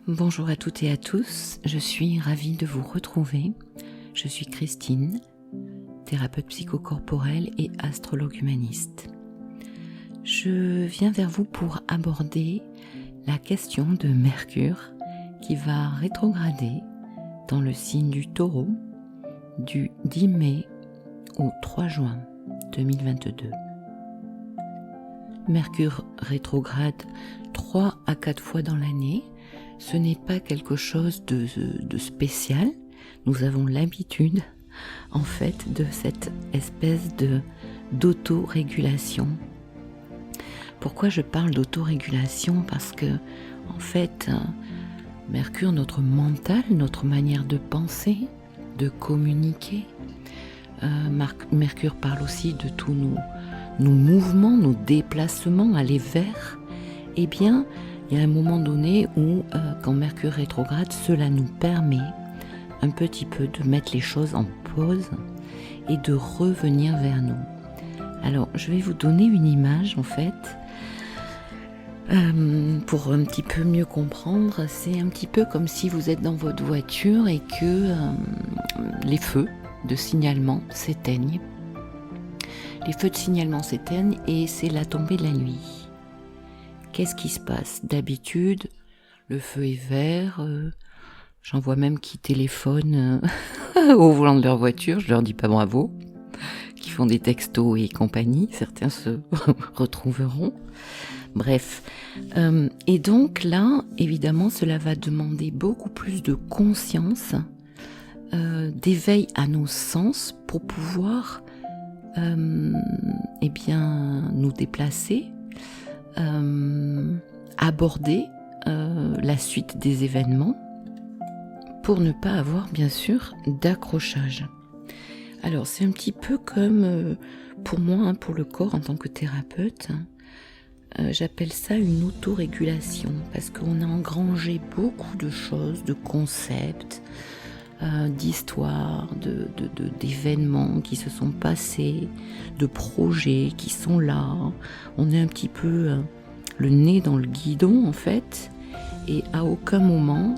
Bonjour à toutes et à tous, je suis ravie de vous retrouver. Je suis Christine, thérapeute psychocorporelle et astrologue humaniste. Je viens vers vous pour aborder la question de Mercure qui va rétrograder dans le signe du Taureau du 10 mai au 3 juin 2022. Mercure rétrograde 3 à 4 fois dans l'année. Ce n'est pas quelque chose de spécial. Nous avons l'habitude, en fait, de cette espèce d'autorégulation. Pourquoi je parle d'autorégulation ? Parce que, en fait, Mercure, notre mental, notre manière de penser, de communiquer, Mercure parle aussi de tous nos mouvements, nos déplacements, aller vers, eh bien, il y a un moment donné où, quand Mercure rétrograde, cela nous permet un petit peu de mettre les choses en pause et de revenir vers nous. Alors, je vais vous donner une image, en fait, pour un petit peu mieux comprendre. C'est un petit peu comme si vous êtes dans votre voiture et que les feux de signalement s'éteignent. Les feux de signalement s'éteignent et c'est la tombée de la nuit. Qu'est-ce qui se passe ? D'habitude, le feu est vert, j'en vois même qui téléphonent au volant de leur voiture, je leur dis pas bravo, qui font des textos et compagnie, certains se retrouveront. Bref, et donc là, évidemment, cela va demander beaucoup plus de conscience, d'éveil à nos sens pour pouvoir eh bien, nous déplacer, aborder la suite des événements pour ne pas avoir bien sûr d'accrochage. Alors c'est un petit peu comme pour moi, pour le corps en tant que thérapeute, j'appelle ça une autorégulation parce qu'on a engrangé beaucoup de choses, de concepts, d'histoires, d'événements qui se sont passés, de projets qui sont là. On est un petit peu le nez dans le guidon en fait, et à aucun moment,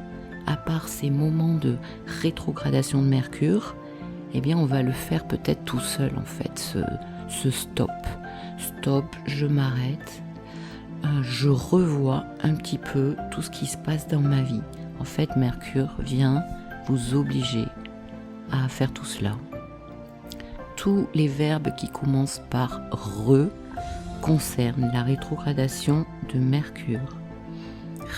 à part ces moments de rétrogradation de Mercure, eh bien on va le faire peut-être tout seul en fait, ce stop, je m'arrête, je revois un petit peu tout ce qui se passe dans ma vie. En fait, Mercure vient vous obliger à faire tout cela. Tous les verbes qui commencent par « re » concernent la rétrogradation de Mercure.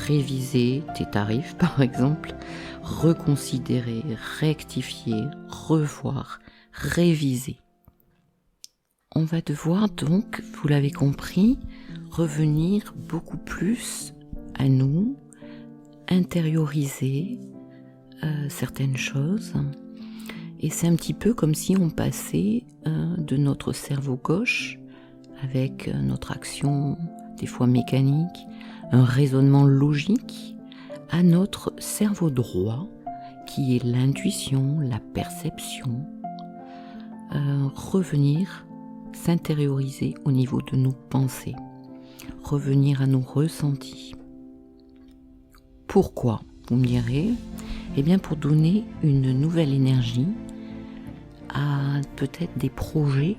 Réviser tes tarifs, par exemple, reconsidérer, rectifier, revoir, réviser. On va devoir donc, vous l'avez compris, revenir beaucoup plus à nous, intérioriser certaines choses, et c'est un petit peu comme si on passait de notre cerveau gauche avec notre action des fois mécanique, un raisonnement logique, à notre cerveau droit qui est l'intuition, la perception, revenir s'intérioriser au niveau de nos pensées, revenir à nos ressentis. Pourquoi ? Vous me direz, eh bien pour donner une nouvelle énergie à peut-être des projets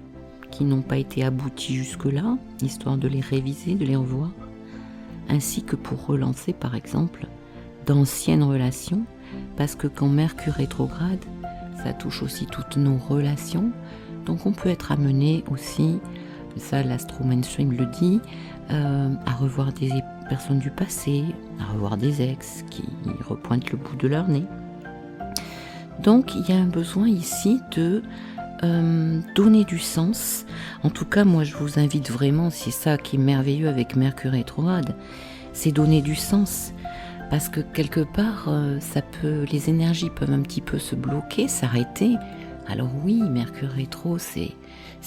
qui n'ont pas été aboutis jusque-là, histoire de les réviser, de les revoir, ainsi que pour relancer par exemple d'anciennes relations, parce que quand Mercure rétrograde, ça touche aussi toutes nos relations, donc on peut être amené aussi, ça l'astro mainstream le dit, à revoir des personnes du passé, à revoir des ex qui repointent le bout de leur nez. Donc il y a un besoin ici de donner du sens. En tout cas, moi je vous invite vraiment, c'est ça qui est merveilleux avec Mercure rétrograde, c'est donner du sens. Parce que quelque part, les énergies peuvent un petit peu se bloquer, s'arrêter. Alors oui, Mercure rétro, c'est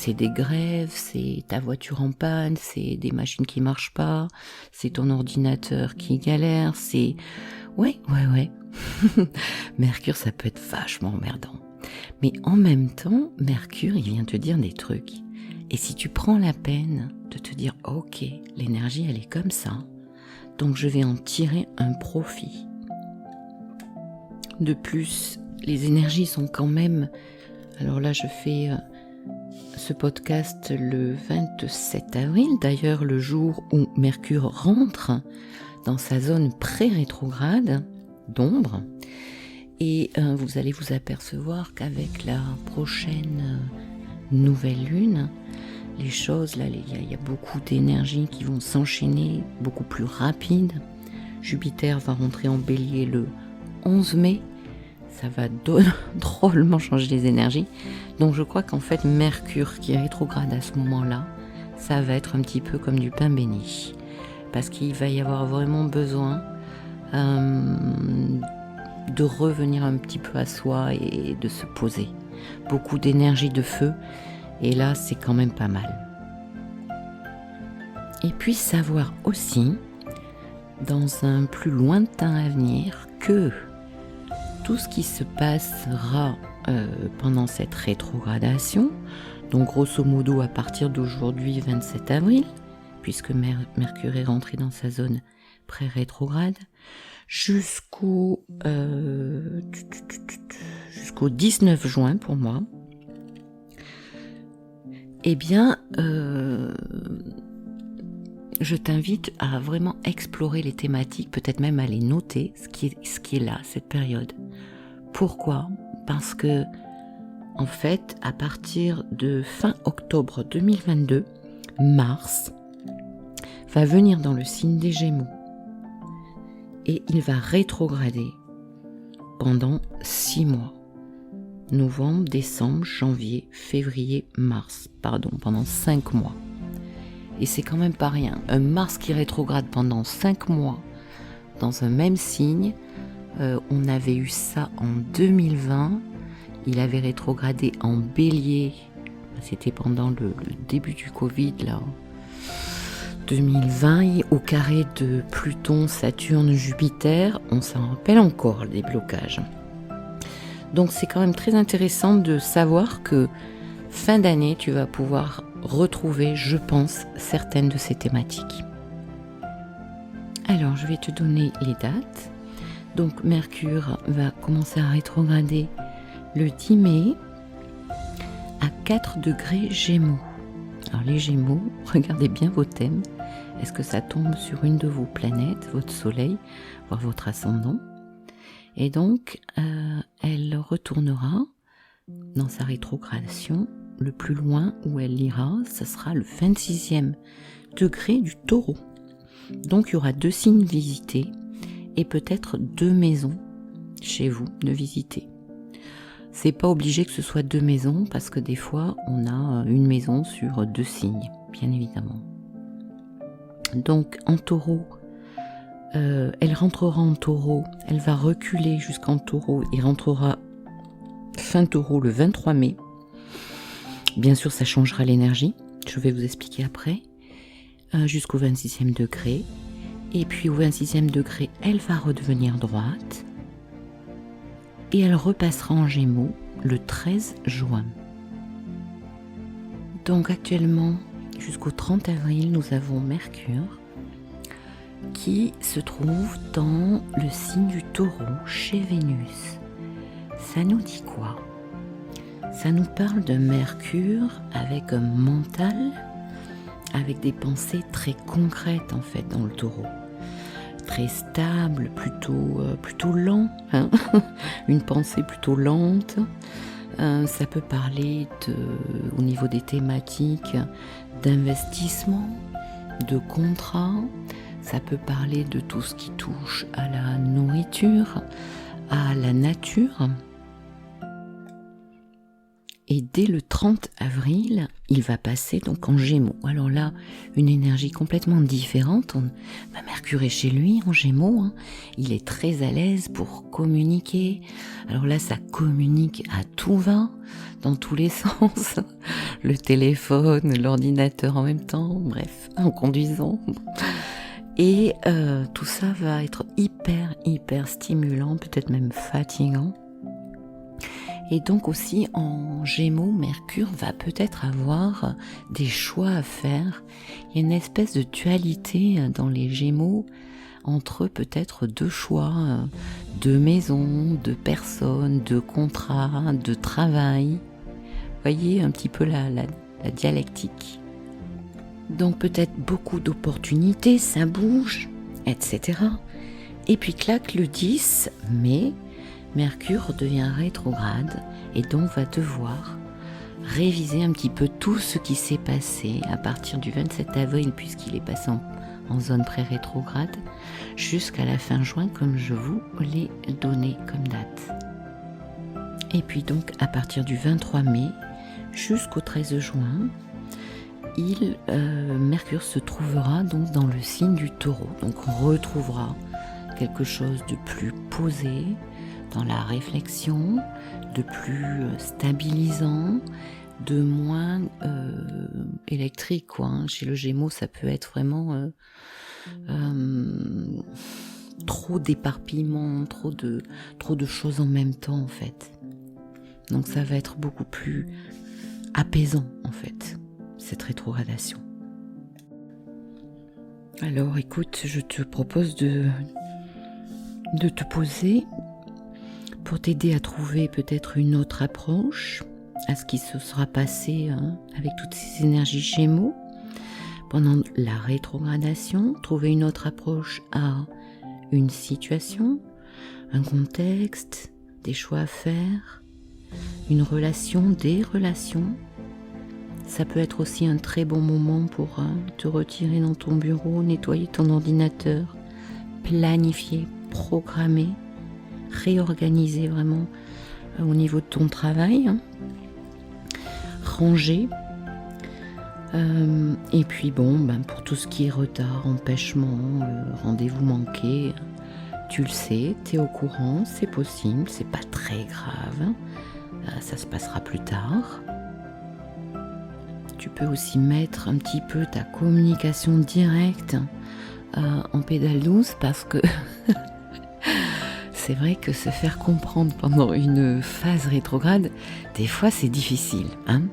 des grèves, c'est ta voiture en panne, c'est des machines qui marchent pas, c'est ton ordinateur qui galère, c'est... Ouais. Mercure, ça peut être vachement emmerdant. Mais en même temps, Mercure, il vient te dire des trucs. Et si tu prends la peine de te dire, ok, l'énergie, elle est comme ça, donc je vais en tirer un profit. De plus, les énergies sont quand même... Alors là, je fais ce podcast le 27 avril, d'ailleurs le jour où Mercure rentre dans sa zone pré-rétrograde d'ombre. Et vous allez vous apercevoir qu'avec la prochaine nouvelle lune, les choses, là, il y a beaucoup d'énergies qui vont s'enchaîner, beaucoup plus rapides. Jupiter va rentrer en Bélier le 11 mai. Ça va drôlement changer les énergies. Donc je crois qu'en fait, Mercure qui est rétrograde à ce moment-là, ça va être un petit peu comme du pain béni. Parce qu'il va y avoir vraiment besoin de revenir un petit peu à soi et de se poser. Beaucoup d'énergie de feu. Et là, c'est quand même pas mal. Et puis savoir aussi, dans un plus lointain avenir, que tout ce qui se passera pendant cette rétrogradation, donc grosso modo à partir d'aujourd'hui 27 avril, puisque Mercure est rentré dans sa zone pré-rétrograde, jusqu'au 19 juin pour moi, eh bien, je t'invite à vraiment explorer les thématiques, peut-être même à les noter, ce qui est là, cette période. Pourquoi ? Parce que, en fait, à partir de fin octobre 2022, Mars va venir dans le signe des Gémeaux et il va rétrograder pendant 6 mois. Novembre, décembre, janvier, février, mars, pendant 5 mois. Et c'est quand même pas rien. Un Mars qui rétrograde pendant 5 mois dans un même signe, on avait eu ça en 2020. Il avait rétrogradé en Bélier. C'était pendant le début du Covid, là. 2020, au carré de Pluton, Saturne, Jupiter. On s'en rappelle encore, les blocages. Donc c'est quand même très intéressant de savoir que fin d'année, tu vas pouvoir retrouver, je pense, certaines de ces thématiques. Alors, je vais te donner les dates. Donc, Mercure va commencer à rétrograder le 10 mai à 4 degrés Gémeaux. Alors, les Gémeaux, regardez bien vos thèmes. Est-ce que ça tombe sur une de vos planètes, votre Soleil, voire votre ascendant ? Et donc, elle retournera dans sa rétrogradation. Le plus loin où elle ira, ce sera le 26e degré du Taureau. Donc il y aura 2 signes visités et peut-être 2 maisons chez vous de visiter. C'est pas obligé que ce soit 2 maisons parce que des fois on a une maison sur 2 signes, bien évidemment. Donc en Taureau, elle rentrera en Taureau, elle va reculer jusqu'en Taureau et rentrera fin Taureau le 23 mai. Bien sûr, ça changera l'énergie, je vais vous expliquer après, jusqu'au 26e degré. Et puis au 26e degré, elle va redevenir droite. Et elle repassera en Gémeaux le 13 juin. Donc actuellement, jusqu'au 30 avril, nous avons Mercure qui se trouve dans le signe du Taureau chez Vénus. Ça nous dit quoi ? Ça nous parle de Mercure avec un mental, avec des pensées très concrètes en fait dans le Taureau. Très stable, plutôt lent, hein. Une pensée plutôt lente. Ça peut parler au niveau des thématiques d'investissement, de contrat. Ça peut parler de tout ce qui touche à la nourriture, à la nature. Et dès le 30 avril, il va passer donc en Gémeaux. Alors là, une énergie complètement différente. Mercure est chez lui en Gémeaux. Hein. Il est très à l'aise pour communiquer. Alors là, ça communique à tout va, dans tous les sens. Le téléphone, l'ordinateur en même temps, bref, en conduisant. Et tout ça va être hyper stimulant, peut-être même fatigant. Et donc aussi en Gémeaux, Mercure va peut-être avoir des choix à faire. Il y a une espèce de dualité dans les Gémeaux entre peut-être deux choix, de maison, de personnes, de contrats, de travail. Voyez un petit peu la dialectique. Donc peut-être beaucoup d'opportunités, ça bouge, etc. Et puis clac, le 10 mai, Mercure devient rétrograde et donc va devoir réviser un petit peu tout ce qui s'est passé à partir du 27 avril, puisqu'il est passé en zone pré-rétrograde, jusqu'à la fin juin, comme je vous l'ai donné comme date. Et puis donc à partir du 23 mai jusqu'au 13 juin, Mercure se trouvera donc dans le signe du Taureau. Donc on retrouvera quelque chose de plus posé, dans la réflexion, de plus stabilisant, de moins électrique, quoi, hein. Chez le Gémeaux, ça peut être vraiment trop d'éparpillement, trop de choses en même temps, en fait. Donc ça va être beaucoup plus apaisant, en fait, cette rétrogradation. Alors écoute, je te propose de te poser pour t'aider à trouver peut-être une autre approche à ce qui se sera passé avec toutes ces énergies Gémeaux pendant la rétrogradation, trouver une autre approche à une situation, un contexte, des choix à faire, une relation, des relations. Ça peut être aussi un très bon moment pour te retirer dans ton bureau, nettoyer ton ordinateur, planifier, programmer, réorganiser vraiment au niveau de ton travail, ranger. Et puis pour tout ce qui est retard, empêchement, rendez-vous manqué, tu le sais, tu es au courant, c'est possible, c'est pas très grave, ça se passera plus tard. Tu peux aussi mettre un petit peu ta communication directe en pédale douce, parce que c'est vrai que se faire comprendre pendant une phase rétrograde, des fois c'est difficile, hein.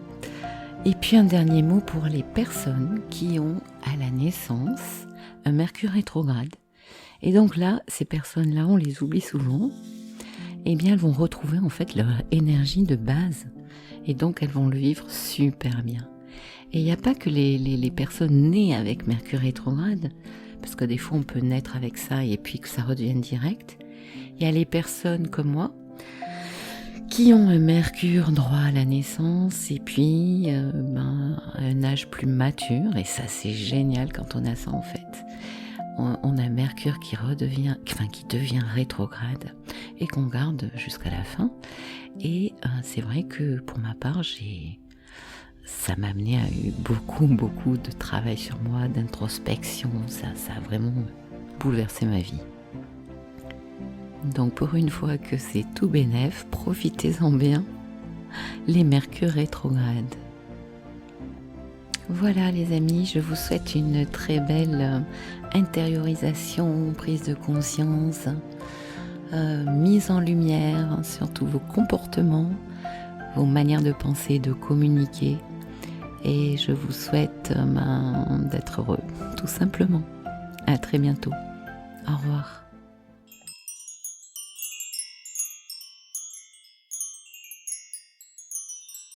Et puis un dernier mot pour les personnes qui ont à la naissance un Mercure rétrograde. Et donc là, ces personnes-là, on les oublie souvent, eh bien elles vont retrouver en fait leur énergie de base. Et donc elles vont le vivre super bien. Et il n'y a pas que les personnes nées avec Mercure rétrograde, parce que des fois on peut naître avec ça et puis que ça redevienne direct. Il y a les personnes comme moi qui ont un Mercure droit à la naissance et puis un âge plus mature, et ça c'est génial quand on a ça en fait. On a Mercure qui devient rétrograde et qu'on garde jusqu'à la fin. Et c'est vrai que pour ma part, ça m'a amené à beaucoup de travail sur moi, d'introspection. Ça a vraiment bouleversé ma vie. Donc pour une fois que c'est tout bénef, profitez-en bien, les Mercures rétrogrades. Voilà les amis, je vous souhaite une très belle intériorisation, prise de conscience, mise en lumière sur tous vos comportements, vos manières de penser, de communiquer. Et je vous souhaite d'être heureux, tout simplement. À très bientôt. Au revoir.